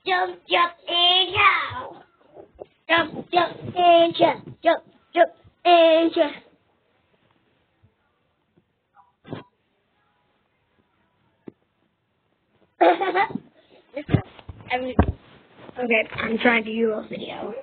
Jump, jump, and shout. Jump, jump, and shout. Jump, jump, and shout. Okay, I'm trying to do a video.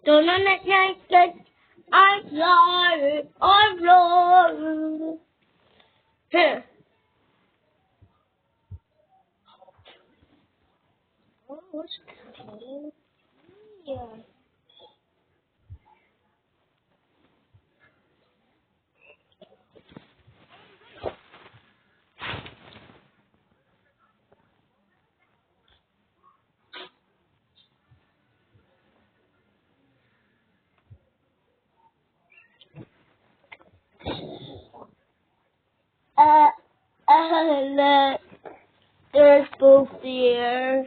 Don't know that night, I'm sorry, I'm sorry. Here. Oh, what's that? Yeah. Look, there's both here.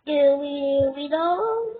Do we know?